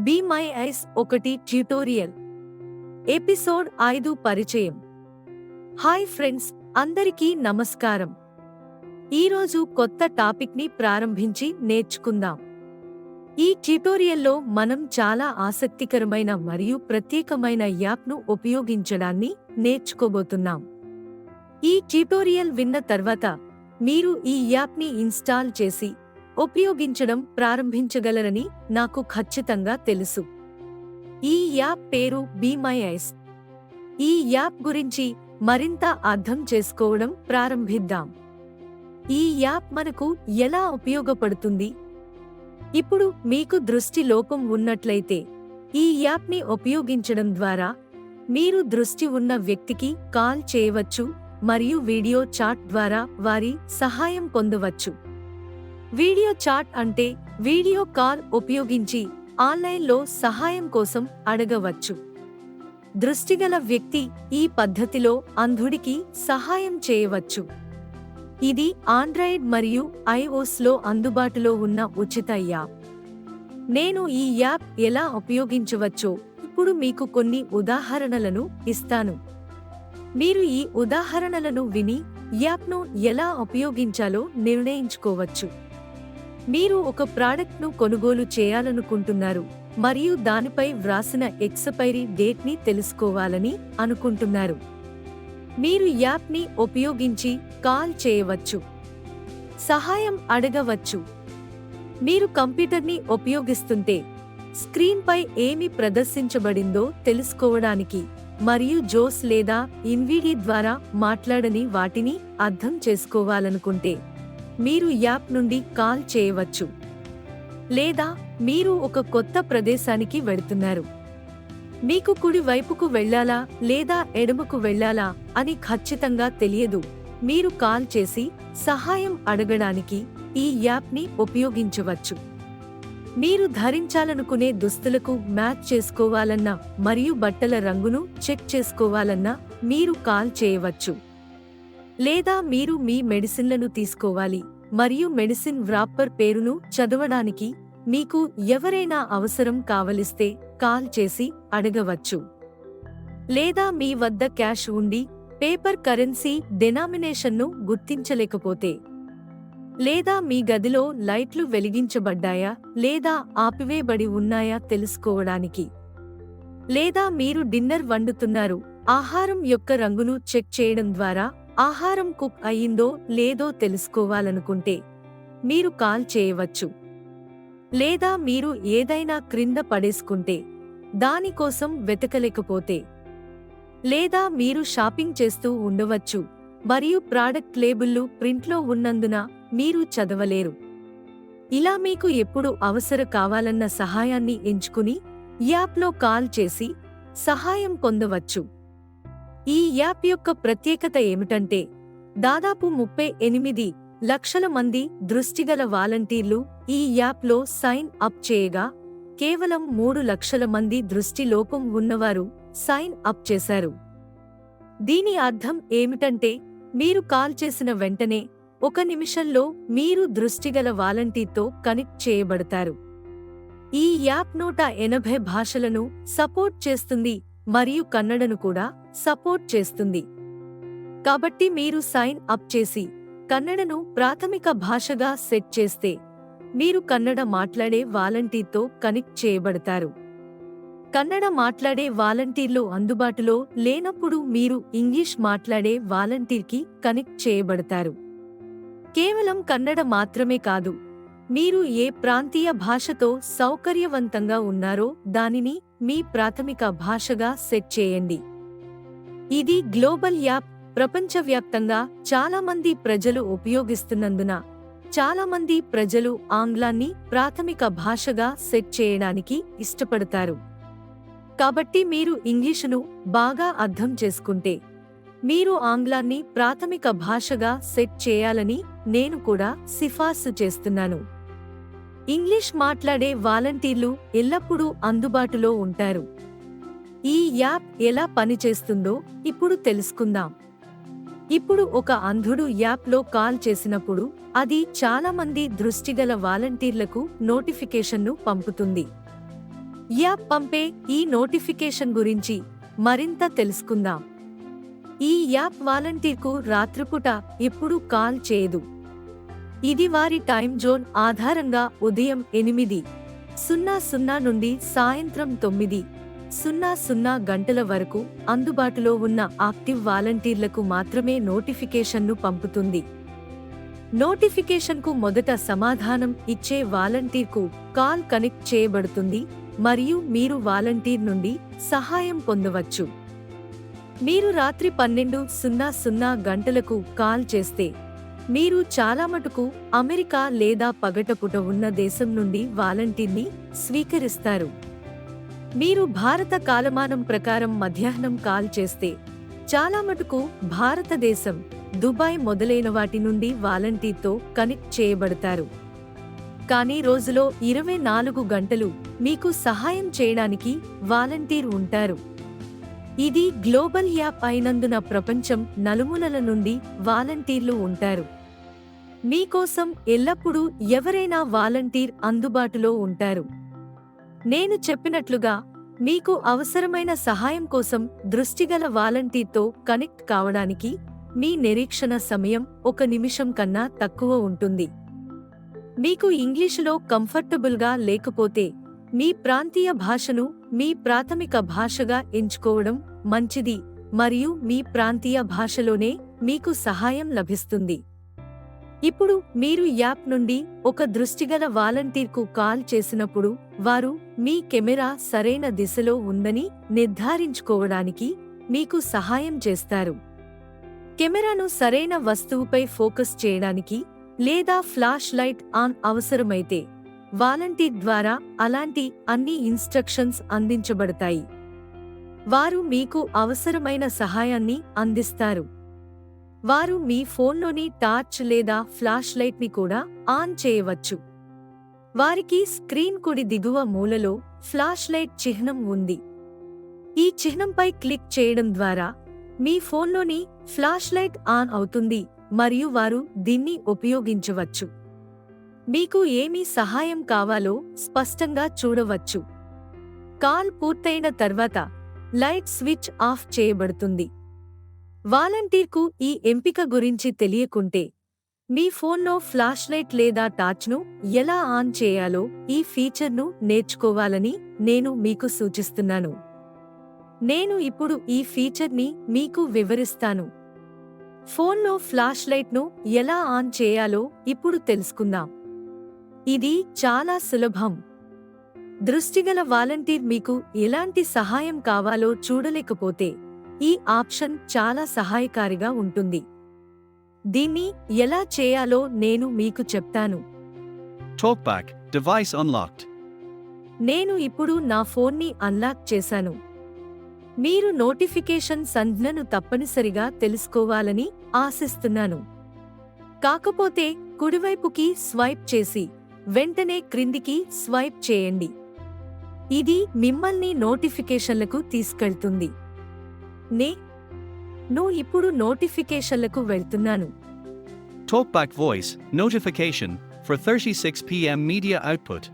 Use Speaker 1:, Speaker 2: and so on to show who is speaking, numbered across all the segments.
Speaker 1: Be my eyes 1 tutorial episode 5 పరిచయం. Hi friends, అందరికీ నమస్కారం. ఈరోజు కొత్త టాపిక్ని ప్రారంభించి నేర్చుకుందాం. ఈ ట్యుటోరియల్లో మనం చాలా ఆసక్తికరమైన మరియు ప్రత్యేకమైన యాప్ను ఉపయోగించడాన్ని నేర్చుకోబోతున్నాం. ఈ ట్యుటోరియల్ విన్న తర్వాత మీరు ఈ యాప్ని ఇన్స్టాల్ చేసి ఉపయోగించడం ప్రారంభించగలరని నాకు ఖచ్చితంగా తెలుసు. ఈ యాప్ పేరు బీ మై ఐస్. ఈ యాప్ గురించి మరింత అర్థం చేసుకోవడం ప్రారంభిద్దాం. ఈ యాప్ మనకు ఎలా ఉపయోగపడుతుంది? ఇప్పుడు మీకు దృష్టి లోపం ఉన్నట్లయితే ఈ యాప్ని ఉపయోగించడం ద్వారా మీరు దృష్టి ఉన్న వ్యక్తికి కాల్ చేయవచ్చు మరియు వీడియో చాట్ ద్వారా వారి సహాయం పొందవచ్చు. వీడియో చాట్ అంటే వీడియో కాల్ ఉపయోగించి ఆన్లైన్లో సహాయం కోసం అడగవచ్చు. దృష్టిగల వ్యక్తి ఈ పద్ధతిలో అంధుడికి సహాయం చేయవచ్చు. ఇది ఆండ్రాయిడ్ మరియు ఐఓఎస్లో అందుబాటులో ఉన్న ఉచిత యాప్. నేను ఈ యాప్ ఎలా ఉపయోగించవచ్చో ఇప్పుడు మీకు కొన్ని ఉదాహరణలను ఇస్తాను. మీరు ఈ ఉదాహరణలను విని యాప్ను ఎలా ఉపయోగించాలో నిర్ణయించుకోవచ్చు. మీరు ఒక ప్రాడక్ట్ను కొనుగోలు చేయాలనుకుంటున్నారు మరియు దానిపై వ్రాసిన ఎక్స్పైరీ డేట్ని తెలుసుకోవాలని అనుకుంటున్నారు. మీరు యాప్ని ఉపయోగించి కాల్ చేయవచ్చు, సహాయం అడగవచ్చు. మీరు కంప్యూటర్ని ఉపయోగిస్తుంటే స్క్రీన్పై ఏమి ప్రదర్శించబడిందో తెలుసుకోవడానికి మరియు జోస్ లేదా ఇన్విడి ద్వారా మాట్లాడని వాటిని అర్థం చేసుకోవాలనుకుంటే మీరు యాప్ నుండి కాల్ చేయవచ్చు. లేదా మీరు ఒక కొత్త ప్రదేశానికి వెళ్తున్నారు. మీకు కుడి వైపుకు వెళ్ళాలా లేదా ఎడమకు వెళ్ళాలా అని ఖచ్చితంగా తెలియదు. మీరు కాల్ చేసి సహాయం అడగడానికి ఈ యాప్ని ఉపయోగించవచ్చు. మీరు ధరించాలనుకునే దుస్తులకు మ్యాచ్ చేసుకోవాలన్నా మరియు బట్టల రంగును చెక్ చేసుకోవాలన్నా మీరు కాల్ చేయవచ్చు. లేదా మీరు మీ మెడిసిన్లను తీసుకోవాలి మరియు మెడిసిన్ వ్రాప్పర్ పేరును చదవడానికి మీకు ఎవరైనా అవసరం కావలిస్తే కాల్ చేసి అడగవచ్చు. లేదా మీ వద్ద క్యాష్ ఉండి పేపర్ కరెన్సీ డెనామినేషన్ను గుర్తించలేకపోతే, లేదా మీ గదిలో లైట్లు వెలిగించబడ్డాయా లేదా ఆపివేయబడి ఉన్నాయా తెలుసుకోవడానికి, లేదా మీరు డిన్నర్ వండుతున్నారు, ఆహారం యొక్క రంగును చెక్ చేయడం ద్వారా ఆహారం కుక్ అయ్యిందో లేదో తెలుసుకోవాలనుకుంటే మీరు కాల్ చేయవచ్చు. లేదా మీరు ఏదైనా క్రింద పడేసుకుంటే దానికోసం వెతకలేకపోతే, లేదా మీరు షాపింగ్ చేస్తూ ఉండవచ్చు మరియు ప్రాడక్ట్ లేబుల్లు ప్రింట్లో ఉన్నందున మీరు చదవలేరు. ఇలా మీకు ఎప్పుడు అవసరం కావాలన్న సహాయాన్ని ఎంచుకుని యాప్లో కాల్ చేసి సహాయం పొందవచ్చు. ఈ యాప్ యొక్క ప్రత్యేకత ఏమిటంటే దాదాపు 38 లక్షల మంది దృష్టిగల వాలంటీర్లు ఈ యాప్లో సైన్ అప్ చేయగా కేవలం 3 లక్షల మంది దృష్టి లోపం ఉన్నవారు సైన్ అప్ చేశారు. దీని అర్థం ఏమిటంటే మీరు కాల్ చేసిన వెంటనే 1 నిమిషంలో మీరు దృష్టిగల వాలంటీర్తో కనెక్ట్ చేయబడతారు. ఈ యాప్ 180 భాషలను సపోర్ట్ చేస్తుంది మరియు కన్నడను కూడా సపోర్ట్ చేస్తుంది. కాబట్టి మీరు సైన్ అప్ చేసి కన్నడను ప్రాథమిక భాషగా సెట్ చేస్తే మీరు కన్నడ మాట్లాడే వాలంటీర్తో కనెక్ట్ చేయబడతారు. కన్నడ మాట్లాడే వాలంటీర్లు అందుబాటులో లేనప్పుడు మీరు ఇంగ్లీష్ మాట్లాడే వాలంటీర్కి కనెక్ట్ చేయబడతారు. కేవలం కన్నడ మాత్రమే కాదు, మీరు ఏ ప్రాంతీయ భాషతో సౌకర్యవంతంగా ఉన్నారో దానిని మీ ప్రాథమిక భాషగా సెట్ చేయండి. ఇది గ్లోబల్ యాప్. ప్రపంచవ్యాప్తంగా చాలా మంది ప్రజలు ఉపయోగిస్తున్నందున చాలా మంది ప్రజలు ఆంగ్లాన్ని ప్రాథమిక భాషగా సెట్ చేయడానికి ఇష్టపడతారు. కాబట్టి మీరు ఇంగ్లీషును బాగా అర్థం చేసుకుంటే మీరు ఆంగ్లాన్ని ప్రాథమిక భాషగా సెట్ చేయాలని నేను కూడా సిఫార్సు చేస్తున్నాను. ఇంగ్లీష్ మాట్లాడే వాలంటీర్లు ఎల్లప్పుడూ అందుబాటులో ఉంటారు. ఈ యాప్ ఎలా పనిచేస్తుందో ఇప్పుడు తెలుసుకుందాం. ఇప్పుడు ఒక అంధుడు యాప్లో కాల్ చేసినప్పుడు అది చాలా మంది దృష్టిగల వాలంటీర్లకు నోటిఫికేషన్ను పంపుతుంది. యాప్ పంపే ఈ నోటిఫికేషన్ గురించి మరింత తెలుసుకుందాం. ఈ యాప్ వాలంటీర్కు రాత్రిపూట ఎప్పుడూ కాల్ చేయదు. ఇది వారి టైం జోన్ ఆధారంగా ఉదయం 8:00 నుండి సాయంత్రం 9:00 గంటల వరకు అందుబాటులో ఉన్న యాక్టివ్ వాలంటీర్లకు మాత్రమే నోటిఫికేషన్ను పంపుతుంది. నోటిఫికేషన్కు మొదట సమాధానం ఇచ్చే వాలంటీర్కు కాల్ కనెక్ట్ చేయబడుతుంది మరియు మీరు వాలంటీర్ నుండి సహాయం పొందవచ్చు. మీరు రాత్రి 12:00 గంటలకు కాల్ చేస్తే మీరు చాలా మటుకు అమెరికా లేదా పగటపుట ఉన్న దేశం నుండి వాలంటీర్ని స్వీకరిస్తారు. మీరు భారత కాలమానం ప్రకారం మధ్యాహ్నం కాల్ చేస్తే చాలా మటుకు భారతదేశం, దుబాయ్ మొదలైన వాటి నుండి వాలంటీర్తో కనెక్ట్ చేయబడతారు. కానీ రోజులో 24 గంటలు మీకు సహాయం చేయడానికి వాలంటీర్ ఉంటారు. ఇది గ్లోబల్ యాప్ అయినందున ప్రపంచం నలుమూలల నుండి వాలంటీర్లు ఉంటారు. మీకోసం ఎల్లప్పుడూ ఎవరైనా వాలంటీర్ అందుబాటులో ఉంటారు. నేను చెప్పినట్లుగా మీకు అవసరమైన సహాయం కోసం దృష్టిగల వాలంటీర్తో కనెక్ట్ కావడానికి మీ నిరీక్షణ సమయం 1 నిమిషం కన్నా తక్కువ ఉంటుంది. మీకు ఇంగ్లీషులో కంఫర్టబుల్గా లేకపోతే మీ ప్రాంతీయ భాషను మీ ప్రాథమిక భాషగా ఎంచుకోవడం మంచిది మరియు మీ ప్రాంతీయ భాషలోనే మీకు సహాయం లభిస్తుంది. ఇప్పుడు మీరు యాప్ నుండి ఒక దృష్టిగల వాలంటీర్కు కాల్ చేసినప్పుడు వారు మీ కెమెరా సరైన దిశలో ఉందని నిర్ధారించుకోవడానికి మీకు సహాయం చేస్తారు. కెమెరాను సరైన వస్తువుపై ఫోకస్ చేయడానికి లేదా ఫ్లాష్ లైట్ ఆన్ అవసరమైతే వాలంటీర్ ద్వారా అలాంటి అన్ని ఇన్స్ట్రక్షన్స్ అందించబడతాయి. వారు మీకు అవసరమైన సహాయాన్ని అందిస్తారు. వారు మీ ఫోన్లోని టార్చ్ లేదా ఫ్లాష్ లైట్ని కూడా ఆన్ చేయవచ్చు. వారికి స్క్రీన్ కుడి దిగువ మూలలో ఫ్లాష్ లైట్ చిహ్నం ఉంది. ఈ చిహ్నంపై క్లిక్ చేయడం ద్వారా మీ ఫోన్లోని ఫ్లాష్ లైట్ ఆన్ అవుతుంది మరియు వారు దీన్ని ఉపయోగించవచ్చు. మీకు ఏమి సహాయం కావాలో స్పష్టంగా చూడవచ్చు. కాల్ పూర్తయిన తర్వాత లైట్ స్విచ్ ఆఫ్ చేయబడుతుంది. వాలంటీర్కు ఈ ఎంపిక గురించి తెలియకుంటే మీ ఫోన్లో ఫ్లాష్ లైట్ లేదా టార్చ్ను ఎలా ఆన్ చేయాలో ఈ ఫీచర్ను నేర్చుకోవాలని నేను మీకు సూచిస్తున్నాను. నేను ఇప్పుడు ఈ ఫీచర్ని మీకు వివరిస్తాను. ఫోన్లో ఫ్లాష్ లైట్ను ఎలా ఆన్ చేయాలో ఇప్పుడు తెలుసుకుందాం. ఇది చాలా సులభం. దృష్టిగల వాలంటీర్ మీకు ఎలాంటి సహాయం కావాలో చూడలేకపోతే ఈ ఆప్షన్ చాలా సహాయకారిగా ఉంటుంది. దీన్ని ఎలా చేయాలో నేను మీకు చెప్తాను.
Speaker 2: Talkback, device unlocked.
Speaker 1: నేను ఇప్పుడు నా ఫోన్ని అన్లాక్ చేశాను. మీరు నోటిఫికేషన్ సంజ్ఞను తప్పనిసరిగా తెలుసుకోవాలని ఆశిస్తున్నాను. కాకపోతే కుడివైపుకి స్వైప్ చేసి వెంటనే క్రిందికి స్వైప్ చేయండి. ఇది మిమ్మల్ని నోటిఫికేషన్లకు తీసుకెళ్తుంది. నేను ఇప్పుడు నోటిఫికేషన్లకు వెళ్తున్నాను.
Speaker 2: Talkback voice, notification, for 36 p.m. media output.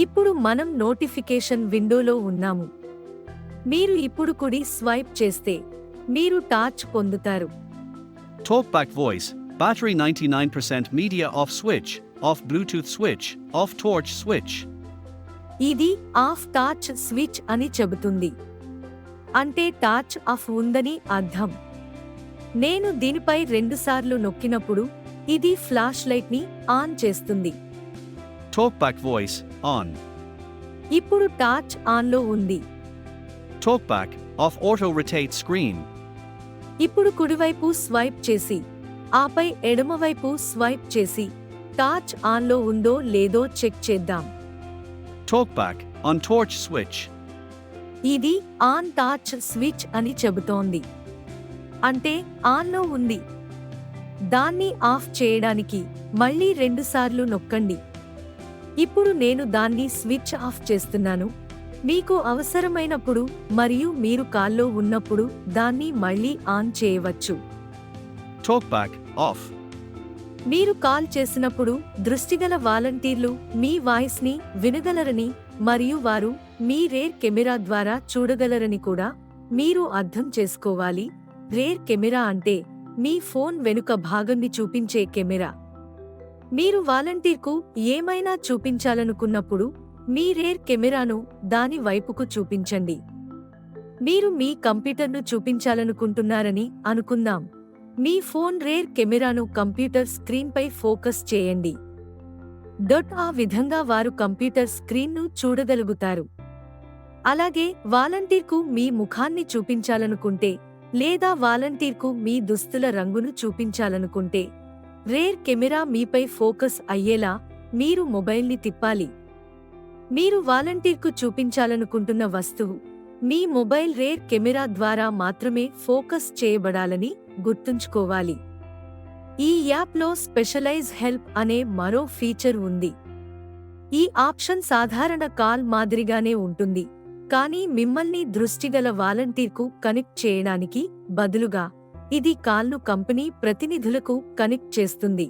Speaker 1: ఇప్పుడు మనం నోటిఫికేషన్ విండోలో ఉన్నాము. మీరు ఇప్పుడు కుడి స్వైప్ చేస్తే మీరు టార్చ్ పొందుతారు.
Speaker 2: Talkback voice, battery 99% media off switch, off Bluetooth switch, off torch switch.
Speaker 1: ఇది ఆఫ్ టార్చ్ స్విచ్ అని చెబుతుంది. అంటే టార్చ్ ఆఫ్ ఉందని అర్థం. నేను దీనిపై 2 సార్లు నొక్కినప్పుడు ఇది ఫ్లాష్ లైట్ని ఆన్ చేస్తుంది.
Speaker 2: Talkback voice, on.
Speaker 1: ఇప్పుడు టార్చ్ ఆన్లో ఉంది.
Speaker 2: Talkback, off auto rotate screen.
Speaker 1: ఇప్పుడు కుడివైపు స్వైప్ చేసి ఆపై ఎడమవైపు స్వైప్ చేసి టార్చ్ ఆన్లో ఉందో లేదో చెక్ చేద్దాం.
Speaker 2: Talkback, on torch switch.
Speaker 1: ఇది ఆన్ టార్చ్ స్విచ్ అని చెబుతోంది. అంటే ఆన్లో ఉంది. దాన్ని ఆఫ్ చేయడానికి మళ్ళీ 2 సార్లు నొక్కండి. ఇప్పుడు నేను దాన్ని స్విచ్ ఆఫ్ చేస్తున్నాను. మీకు అవసరమైనప్పుడు మరియు మీరు కాల్లో ఉన్నప్పుడు దాన్ని మళ్ళీ ఆన్ చేయవచ్చు.
Speaker 2: Talkback, off.
Speaker 1: మీరు కాల్ చేసినప్పుడు దృష్టిగల వాలంటీర్లు మీ వాయిస్ని వినగలరని మరియు వారు మీ రేర్ కెమెరా ద్వారా చూడగలరని కూడా మీరు అర్థం చేసుకోవాలి. రేర్ కెమెరా అంటే మీ ఫోన్ వెనుక భాగాన్ని చూపించే కెమెరా. మీరు వాలంటీర్కు ఏమైనా చూపించాలనుకున్నప్పుడు మీ రేర్ కెమెరాను దాని వైపుకు చూపించండి. మీరు మీ కంప్యూటర్ను చూపించాలనుకుంటున్నారని అనుకుందాం. మీ ఫోన్ రేర్ కెమెరాను కంప్యూటర్ స్క్రీన్పై ఫోకస్ చేయండి. ఆ విధంగా వారు కంప్యూటర్ స్క్రీన్ను చూడగలుగుతారు. అలాగే వాలంటీర్కు మీ ముఖాన్ని చూపించాలనుకుంటే లేదా వాలంటీర్కు మీ దుస్తుల రంగును చూపించాలనుకుంటే రేర్ కెమెరా మీపై ఫోకస్ అయ్యేలా మీరు మొబైల్ని తిప్పాలి. మీరు వాలంటీర్కు చూపించాలనుకుంటున్న వస్తువు మీ మొబైల్ రేర్ కెమెరా ద్వారా మాత్రమే ఫోకస్ చేయబడాలని గుర్తుంచుకోవాలి. ఈ యాప్లో స్పెషలైజ్ హెల్ప్ అనే మరో ఫీచర్ ఉంది. ఈ ఆప్షన్ సాధారణ కాల్ మాదిరిగానే ఉంటుంది, కానీ మిమ్మల్ని దృష్టిగల వాలంటీర్కు కనెక్ట్ చేయడానికి బదులుగా ఇది కాల్ను కంపెనీ ప్రతినిధులకు కనెక్ట్ చేస్తుంది.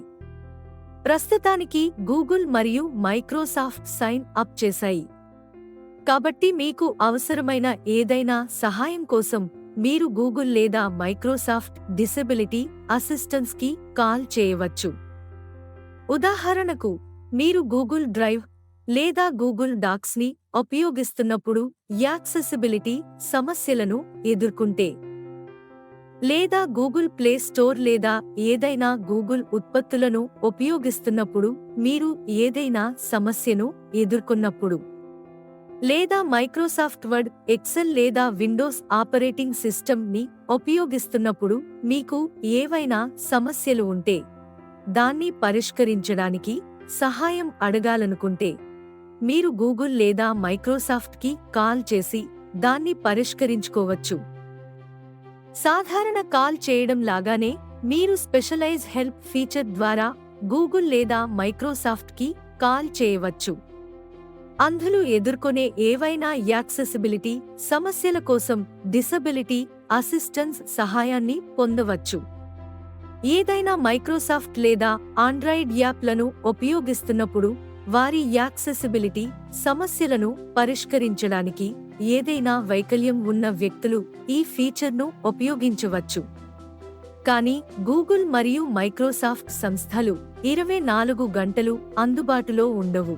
Speaker 1: ప్రస్తుతానికి గూగుల్ మరియు మైక్రోసాఫ్ట్ సైన్ అప్ చేశాయి. కాబట్టి మీకు అవసరమైన ఏదైనా సహాయం కోసం మీరు గూగుల్ లేదా మైక్రోసాఫ్ట్ డిసెబిలిటీ అసిస్టెన్స్కి కాల్ చేయవచ్చు. ఉదాహరణకు, మీరు గూగుల్ డ్రైవ్ లేదా గూగుల్ డాక్స్ని ఉపయోగిస్తున్నప్పుడు యాక్సెసిబిలిటీ సమస్యలను ఎదుర్కొంటే, లేదా గూగుల్ ప్లే స్టోర్ లేదా ఏదైనా గూగుల్ ఉత్పత్తులను ఉపయోగిస్తున్నప్పుడు మీరు ఏదైనా సమస్యను ఎదుర్కొన్నప్పుడు, లేదా మైక్రోసాఫ్ట్ వర్డ్, ఎక్సెల్ లేదా విండోస్ ఆపరేటింగ్ సిస్టమ్ని ఉపయోగిస్తున్నప్పుడు మీకు ఏవైనా సమస్యలు ఉంటే, దాన్ని పరిష్కరించడానికి సహాయం అడగాలనుకుంటే మీరు గూగుల్ లేదా మైక్రోసాఫ్ట్కి కాల్ చేసి దాన్ని పరిష్కరించుకోవచ్చు. సాధారణ కాల్ చేయడం లాగానే మీరు స్పెషలైజ్ హెల్ప్ ఫీచర్ ద్వారా గూగుల్ లేదా మైక్రోసాఫ్ట్కి కాల్ చేయవచ్చు. అంధులు ఎదుర్కొనే ఏవైనా యాక్సెసిబిలిటీ సమస్యల కోసం డిసెబిలిటీ అసిస్టెన్స్ సహాయాన్ని పొందవచ్చు. ఏదైనా మైక్రోసాఫ్ట్ లేదా ఆండ్రాయిడ్ యాప్లను ఉపయోగిస్తున్నప్పుడు వారి యాక్సెసిబిలిటీ సమస్యలను పరిష్కరించడానికి ఏదైనా వైకల్యం ఉన్న వ్యక్తులు ఈ ఫీచర్ను ఉపయోగించవచ్చు. కానీ గూగుల్ మరియు మైక్రోసాఫ్ట్ సంస్థలు 24 గంటలు అందుబాటులో ఉండవు,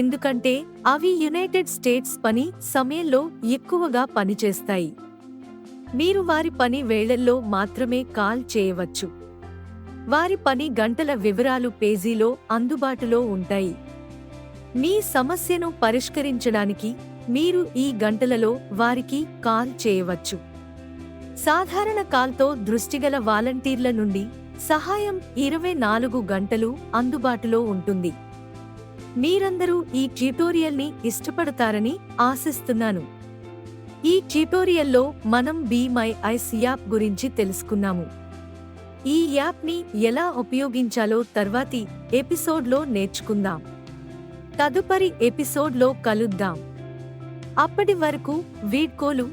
Speaker 1: ఎందుకంటే అవి యునైటెడ్ స్టేట్స్ పని సమయంలో ఎక్కువగా పనిచేస్తాయి. మీరు వారి పని వేళల్లో మాత్రమే కాల్ చేయవచ్చు. వారి పని గంటల వివరాలు పేజీలో అందుబాటులో ఉంటాయి. మీ సమస్యను పరిష్కరించడానికి మీరు ఈ గంటలలో వారికి కాల్ చేయవచ్చు. సాధారణ కాల్తో దృష్టిగల వాలంటీర్ల నుండి సహాయం 24 గంటలు అందుబాటులో ఉంటుంది. మీరందరూ ఈ ట్యుటోరియల్ని ఇష్టపడతారని ఆశిస్తున్నాను. ఈ ట్యుటోరియల్లో మనం బీ మై ఐస్ యాప్ గురించి తెలుసుకున్నాము. ఈ యాప్ని ఎలా ఉపయోగించాలో తర్వాతి ఎపిసోడ్లో నేర్చుకుందాం. తదుపరి ఎపిసోడ్లో కలుద్దాం. అప్పటి వరకు వీడ్కోలు.